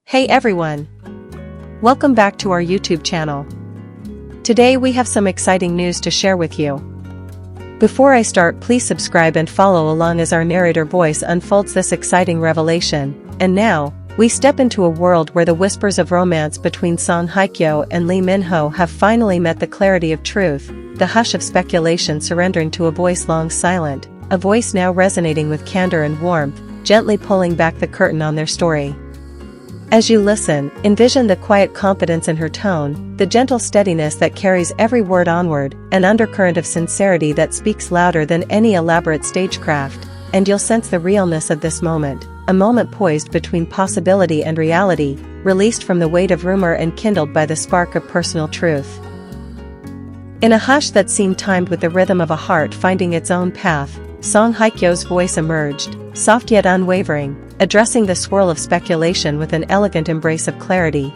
Hey everyone! Welcome back to our YouTube channel. Today we have some exciting news to share with you. Before I start, please subscribe and follow along as our narrator voice unfolds this exciting revelation. And now, we step into a world where the whispers of romance between Song HYE KYO and Lee Min-ho have finally met the clarity of truth, the hush of speculation surrendering to a voice long silent, a voice now resonating with candor and warmth, gently pulling back the curtain on their story. As you listen, envision the quiet confidence in her tone, the gentle steadiness that carries every word onward, an undercurrent of sincerity that speaks louder than any elaborate stagecraft, and you'll sense the realness of this moment, a moment poised between possibility and reality, released from the weight of rumor and kindled by the spark of personal truth. In a hush that seemed timed with the rhythm of a heart finding its own path, Song HYE KYO's voice emerged, soft yet unwavering, addressing the swirl of speculation with an elegant embrace of clarity.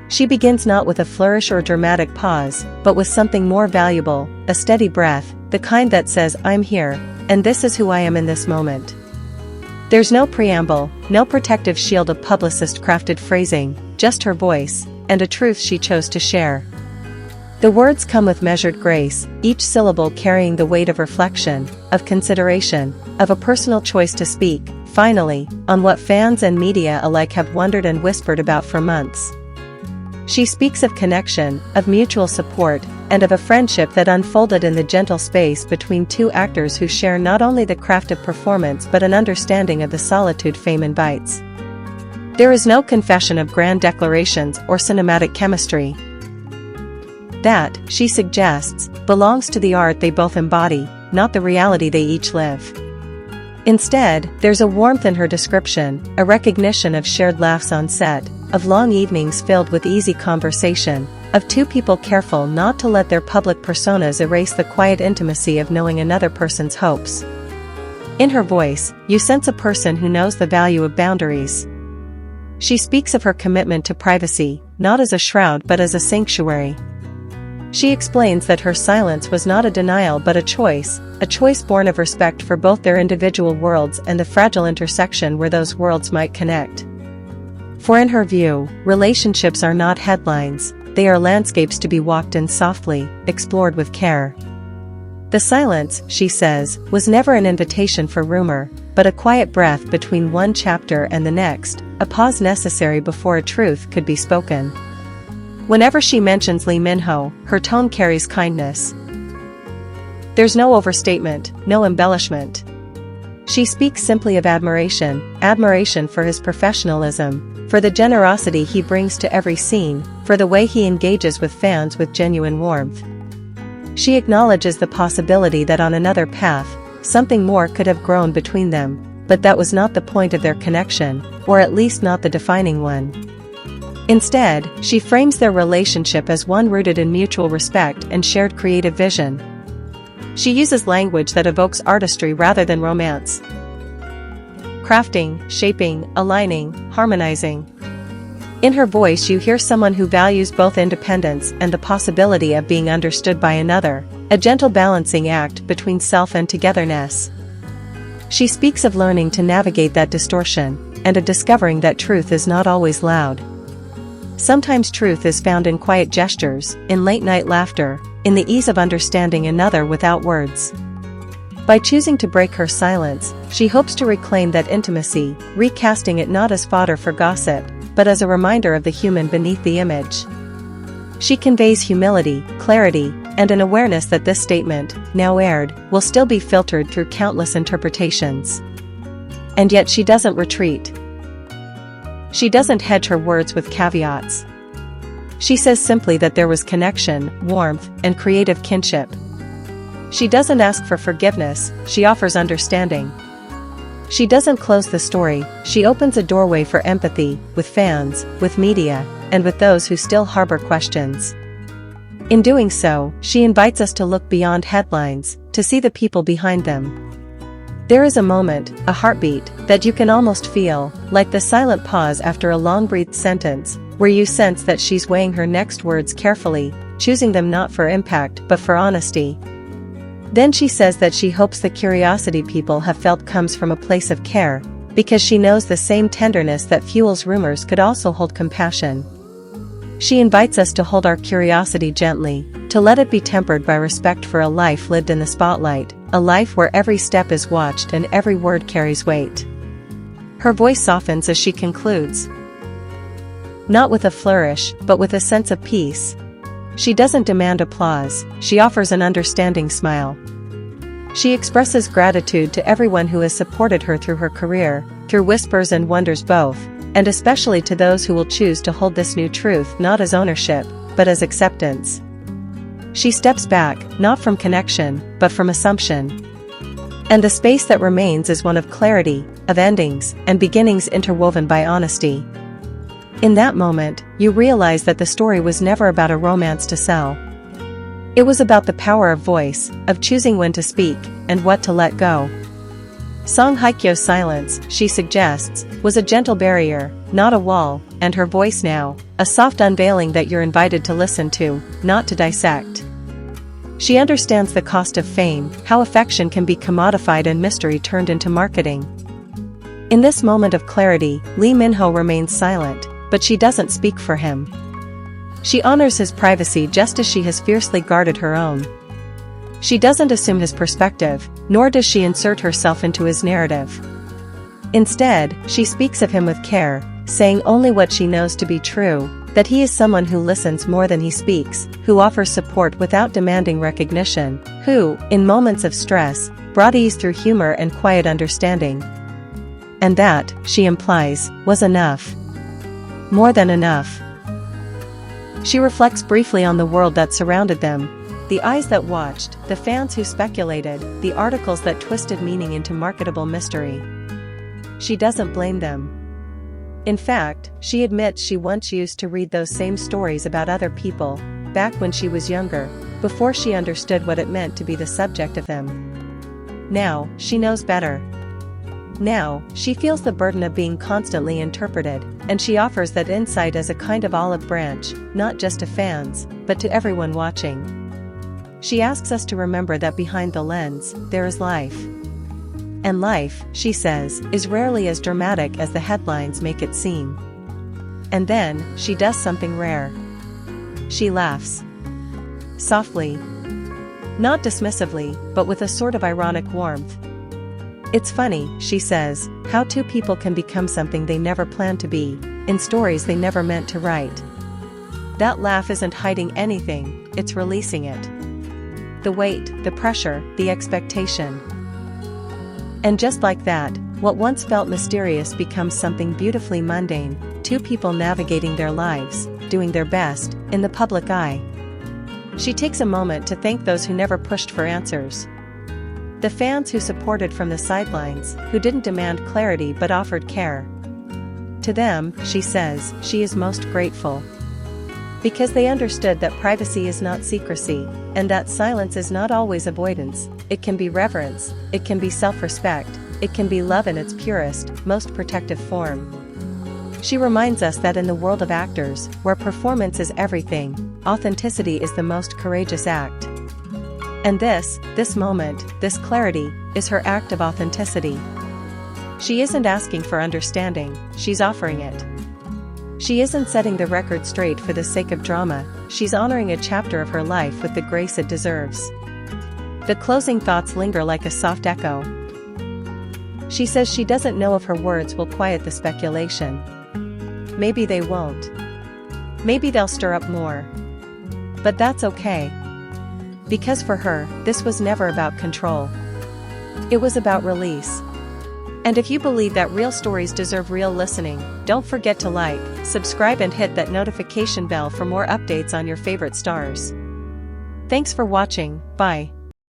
She begins not with a flourish or dramatic pause, but with something more valuable, a steady breath, the kind that says, "I'm here, and this is who I am in this moment." There's no preamble, no protective shield of publicist-crafted phrasing, just her voice, and a truth she chose to share. The words come with measured grace, each syllable carrying the weight of reflection, of consideration, of a personal choice to speak, finally, on what fans and media alike have wondered and whispered about for months. She speaks of connection, of mutual support, and of a friendship that unfolded in the gentle space between two actors who share not only the craft of performance but an understanding of the solitude fame invites. There is no confession of grand declarations or cinematic chemistry. That, she suggests, belongs to the art they both embody, not the reality they each live. Instead, there's a warmth in her description, a recognition of shared laughs on set, of long evenings filled with easy conversation, of two people careful not to let their public personas erase the quiet intimacy of knowing another person's hopes. In her voice, you sense a person who knows the value of boundaries. She speaks of her commitment to privacy, not as a shroud but as a sanctuary. She explains that her silence was not a denial but a choice born of respect for both their individual worlds and the fragile intersection where those worlds might connect. For in her view, relationships are not headlines, they are landscapes to be walked in softly, explored with care. The silence, she says, was never an invitation for rumor, but a quiet breath between one chapter and the next, a pause necessary before a truth could be spoken. Whenever she mentions Lee Min-ho, her tone carries kindness. There's no overstatement, no embellishment. She speaks simply of admiration for his professionalism, for the generosity he brings to every scene, for the way he engages with fans with genuine warmth. She acknowledges the possibility that on another path, something more could have grown between them, but that was not the point of their connection, or at least not the defining one. Instead, she frames their relationship as one rooted in mutual respect and shared creative vision. She uses language that evokes artistry rather than romance. Crafting, shaping, aligning, harmonizing. In her voice you hear someone who values both independence and the possibility of being understood by another, a gentle balancing act between self and togetherness. She speaks of learning to navigate that distortion, and of discovering that truth is not always loud. Sometimes truth is found in quiet gestures, in late-night laughter, in the ease of understanding another without words. By choosing to break her silence, she hopes to reclaim that intimacy, recasting it not as fodder for gossip, but as a reminder of the human beneath the image. She conveys humility, clarity, and an awareness that this statement, now aired, will still be filtered through countless interpretations. And yet she doesn't retreat. She doesn't hedge her words with caveats. She says simply that there was connection, warmth, and creative kinship. She doesn't ask for forgiveness, she offers understanding. She doesn't close the story, she opens a doorway for empathy, with fans, with media, and with those who still harbor questions. In doing so, she invites us to look beyond headlines, to see the people behind them. There is a moment, a heartbeat, that you can almost feel, like the silent pause after a long-breathed sentence, where you sense that she's weighing her next words carefully, choosing them not for impact but for honesty. Then she says that she hopes the curiosity people have felt comes from a place of care, because she knows the same tenderness that fuels rumors could also hold compassion. She invites us to hold our curiosity gently, to let it be tempered by respect for a life lived in the spotlight, a life where every step is watched and every word carries weight. Her voice softens as she concludes. Not with a flourish, but with a sense of peace. She doesn't demand applause, she offers an understanding smile. She expresses gratitude to everyone who has supported her through her career, through whispers and wonders both, and especially to those who will choose to hold this new truth not as ownership, but as acceptance. She steps back, not from connection, but from assumption. And the space that remains is one of clarity, of endings, and beginnings interwoven by honesty. In that moment, you realize that the story was never about a romance to sell. It was about the power of voice, of choosing when to speak, and what to let go. Song HYE KYO's silence, she suggests, was a gentle barrier, not a wall, and her voice now, a soft unveiling that you're invited to listen to, not to dissect. She understands the cost of fame, how affection can be commodified and mystery turned into marketing. In this moment of clarity, Lee Min-ho remains silent, but she doesn't speak for him. She honors his privacy just as she has fiercely guarded her own. She doesn't assume his perspective, nor does she insert herself into his narrative. Instead, she speaks of him with care, saying only what she knows to be true, that he is someone who listens more than he speaks, who offers support without demanding recognition, who, in moments of stress, brought ease through humor and quiet understanding. And that, she implies, was enough. More than enough. She reflects briefly on the world that surrounded them, the eyes that watched, the fans who speculated, the articles that twisted meaning into marketable mystery. She doesn't blame them. In fact, she admits she once used to read those same stories about other people, back when she was younger, before she understood what it meant to be the subject of them. Now, she knows better. Now, she feels the burden of being constantly interpreted, and she offers that insight as a kind of olive branch, not just to fans, but to everyone watching. She asks us to remember that behind the lens, there is life. And life, she says, is rarely as dramatic as the headlines make it seem. And then, she does something rare. She laughs. Softly. Not dismissively, but with a sort of ironic warmth. It's funny, she says, how two people can become something they never planned to be, in stories they never meant to write. That laugh isn't hiding anything, it's releasing it. The weight, the pressure, the expectation. And just like that, what once felt mysterious becomes something beautifully mundane, two people navigating their lives, doing their best, in the public eye. She takes a moment to thank those who never pushed for answers. The fans who supported from the sidelines, who didn't demand clarity but offered care. To them, she says, she is most grateful. Because they understood that privacy is not secrecy, and that silence is not always avoidance, it can be reverence, it can be self-respect, it can be love in its purest, most protective form. She reminds us that in the world of actors, where performance is everything, authenticity is the most courageous act. And this moment, this clarity, is her act of authenticity. She isn't asking for understanding, she's offering it. She isn't setting the record straight for the sake of drama, she's honoring a chapter of her life with the grace it deserves. The closing thoughts linger like a soft echo. She says she doesn't know if her words will quiet the speculation. Maybe they won't. Maybe they'll stir up more. But that's okay. Because for her, this was never about control. It was about release. And if you believe that real stories deserve real listening, don't forget to like, subscribe and hit that notification bell for more updates on your favorite stars. Thanks for watching, bye.